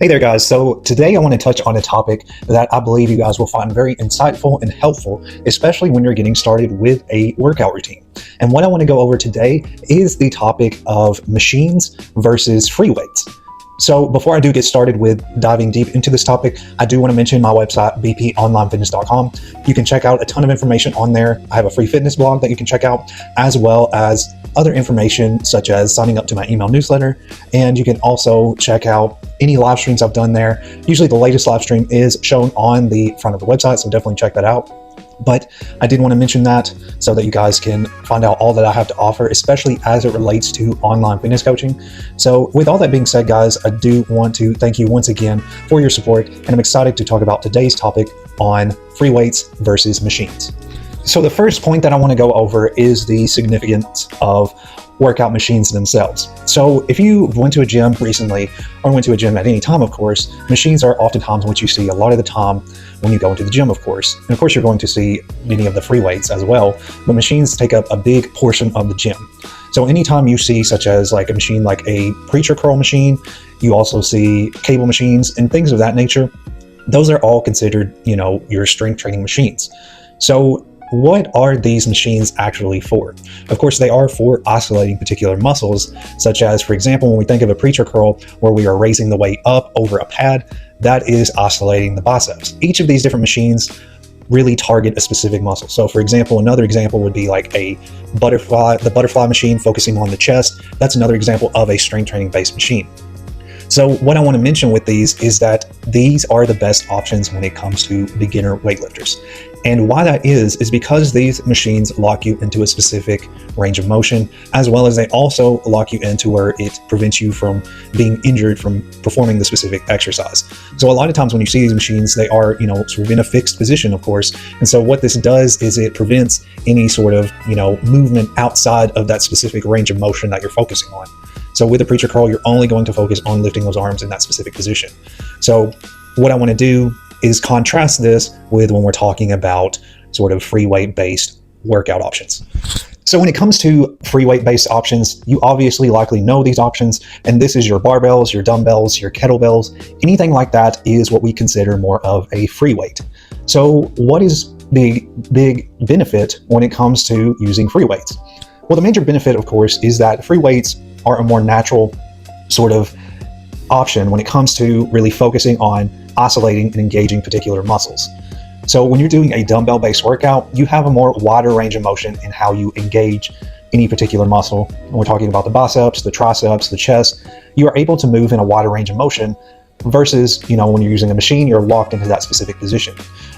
Hey there guys, so today I want to touch on a topic that I believe you guys will find very insightful and helpful, especially when you're getting started with a workout routine. And what I want to go over today is the topic of machines versus free weights. So before I do get started with diving deep into this topic, I do want to mention my website, bponlinefitness.com. You can check out a ton of information on there. I have a free fitness blog that you can check out, as well as other information such as signing up to my email newsletter. And you can also check out any live streams I've done there. Usually the latest live stream is shown on the front of the website, so definitely check that out. But I did want to mention that so that you guys can find out all that I have to offer, especially as it relates to online fitness coaching. So with all that being said, guys, I do want to thank you once again for your support, and I'm excited to talk about today's topic on free weights versus machines. So the first point that I want to go over is the significance of workout machines themselves. So if you went to a gym recently, or went to a gym at any time, of course, machines are oftentimes what you see a lot of the time when you go into the gym, of course. And of course, you're going to see many of the free weights as well, but machines take up a big portion of the gym. So anytime you see such as like a machine like a preacher curl machine, you also see cable machines and things of that nature. Those are all considered, your strength training machines. So what are these machines actually for? Of course, they are for isolating particular muscles, such as, for example, when we think of a preacher curl where we are raising the weight up over a pad, that is isolating the biceps. Each of these different machines really target a specific muscle. So for example, another example would be like the butterfly machine focusing on the chest. That's another example of a strength training based machine. So what I want to mention with these is that these are the best options when it comes to beginner weightlifters. And why that is because these machines lock you into a specific range of motion, as well as they also lock you into where it prevents you from being injured from performing the specific exercise. So a lot of times when you see these machines, they are, sort of in a fixed position, of course. And so what this does is it prevents any sort of, movement outside of that specific range of motion that you're focusing on. So with a preacher curl, you're only going to focus on lifting those arms in that specific position. So what I want to do is contrast this with when we're talking about sort of free weight based workout options. So when it comes to free weight based options, you obviously likely know these options, and this is your barbells, your dumbbells, your kettlebells, anything like that is what we consider more of a free weight. So what is the big benefit when it comes to using free weights? Well, the major benefit, of course, is that free weights are a more natural sort of option when it comes to really focusing on isolating and engaging particular muscles. So when you're doing a dumbbell-based workout, you have a more wider range of motion in how you engage any particular muscle. When we're talking about the biceps, the triceps, the chest, you are able to move in a wider range of motion versus, when you're using a machine, you're locked into that specific position.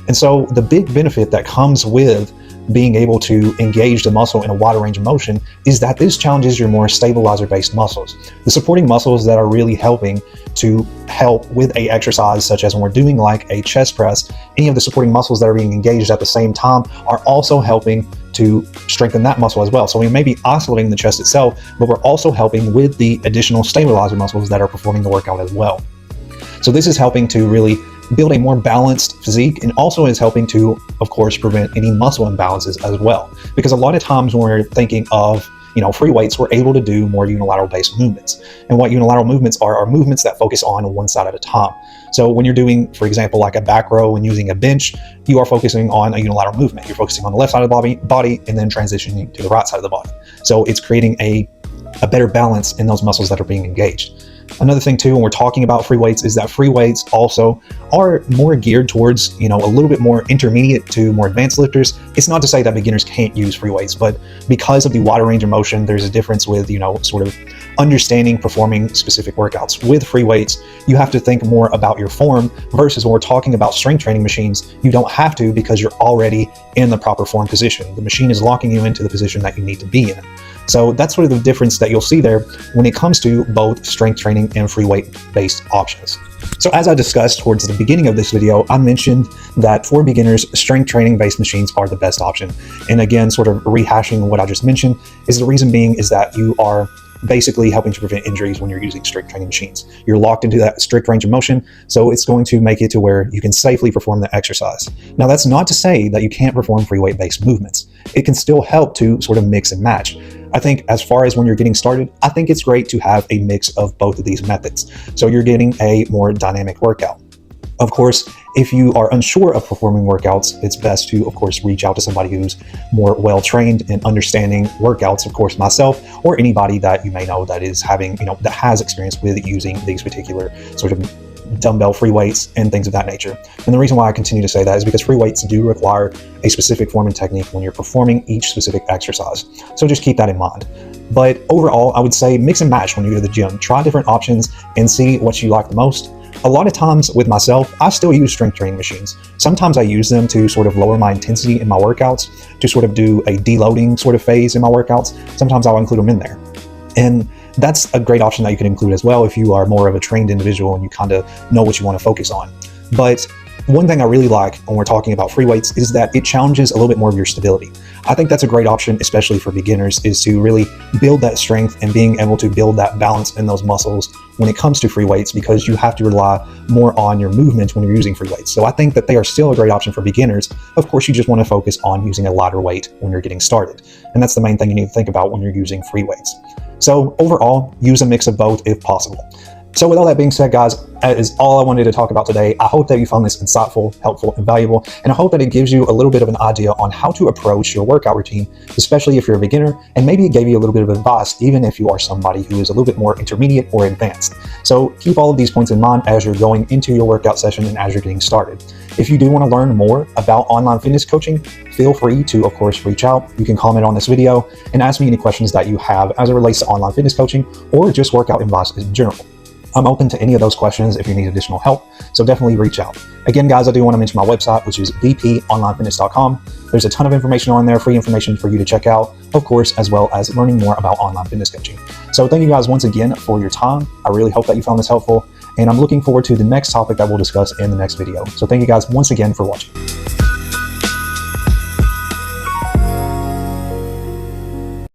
And so the big benefit that comes with being able to engage the muscle in a wider range of motion is that this challenges your more stabilizer-based muscles, the supporting muscles that are really helping to help with a exercise, such as when we're doing like a chest press. Any of the supporting muscles that are being engaged at the same time are also helping to strengthen that muscle as well. So we may be isolating the chest itself, but we're also helping with the additional stabilizer muscles that are performing the workout as well. So this is helping to really build a more balanced physique, and also is helping to, of course, prevent any muscle imbalances as well. Because a lot of times when we're thinking of, free weights, we're able to do more unilateral based movements. And what unilateral movements are movements that focus on one side at a time. So when you're doing, for example, like a back row and using a bench, you are focusing on a unilateral movement. You're focusing on the left side of the body and then transitioning to the right side of the body. So it's creating a better balance in those muscles that are being engaged. Another thing too, when we're talking about free weights, is that free weights also are more geared towards, a little bit more intermediate to more advanced lifters. It's not to say that beginners can't use free weights, but because of the wider range of motion, there's a difference with, sort of understanding performing specific workouts. With free weights, you have to think more about your form, versus when we're talking about strength training machines, you don't have to, because you're already in the proper form position. The machine is locking you into the position that you need to be in. So that's sort of the difference that you'll see there when it comes to both strength training and free weight based options. So as I discussed towards the beginning of this video, I mentioned that for beginners, strength training based machines are the best option. And again, sort of rehashing what I just mentioned, is the reason being is that you are basically helping to prevent injuries when you're using strict training machines. You're locked into that strict range of motion, so it's going to make it to where you can safely perform the exercise. Now, that's not to say that you can't perform free weight based movements. It can still help to sort of mix and match. I think as far as when you're getting started, I think it's great to have a mix of both of these methods. So you're getting a more dynamic workout. Of course, if you are unsure of performing workouts, it's best to, of course, reach out to somebody who's more well-trained in understanding workouts, of course, myself, or anybody that you may know that is having, that has experience with using these particular sort of dumbbell free weights and things of that nature. And the reason why I continue to say that is because free weights do require a specific form and technique when you're performing each specific exercise. So just keep that in mind. But overall, I would say mix and match when you go to the gym. Try different options and see what you like the most. A lot of times with myself, I still use strength training machines. Sometimes I use them to sort of lower my intensity in my workouts, to sort of do a deloading sort of phase in my workouts. Sometimes I'll include them in there. And that's a great option that you can include as well if you are more of a trained individual and you kind of know what you want to focus on. But one thing I really like when we're talking about free weights is that it challenges a little bit more of your stability. I think that's a great option, especially for beginners, is to really build that strength and being able to build that balance in those muscles when it comes to free weights, because you have to rely more on your movement when you're using free weights. So I think that they are still a great option for beginners. Of course, you just want to focus on using a lighter weight when you're getting started. And that's the main thing you need to think about when you're using free weights. So overall, use a mix of both if possible. So with all that being said, guys, that is all I wanted to talk about today. I hope that you found this insightful, helpful, and valuable, and I hope that it gives you a little bit of an idea on how to approach your workout routine, especially if you're a beginner, and maybe it gave you a little bit of advice, even if you are somebody who is a little bit more intermediate or advanced. So keep all of these points in mind as you're going into your workout session and as you're getting started. If you do want to learn more about online fitness coaching, feel free to, of course, reach out. You can comment on this video and ask me any questions that you have as it relates to online fitness coaching or just workout advice in general. I'm open to any of those questions if you need additional help, so definitely reach out. Again, guys, I do want to mention my website, which is bponlinefitness.com. There's a ton of information on there, free information for you to check out, of course, as well as learning more about online fitness coaching. So thank you guys once again for your time. I really hope that you found this helpful, and I'm looking forward to the next topic that we'll discuss in the next video. So thank you guys once again for watching.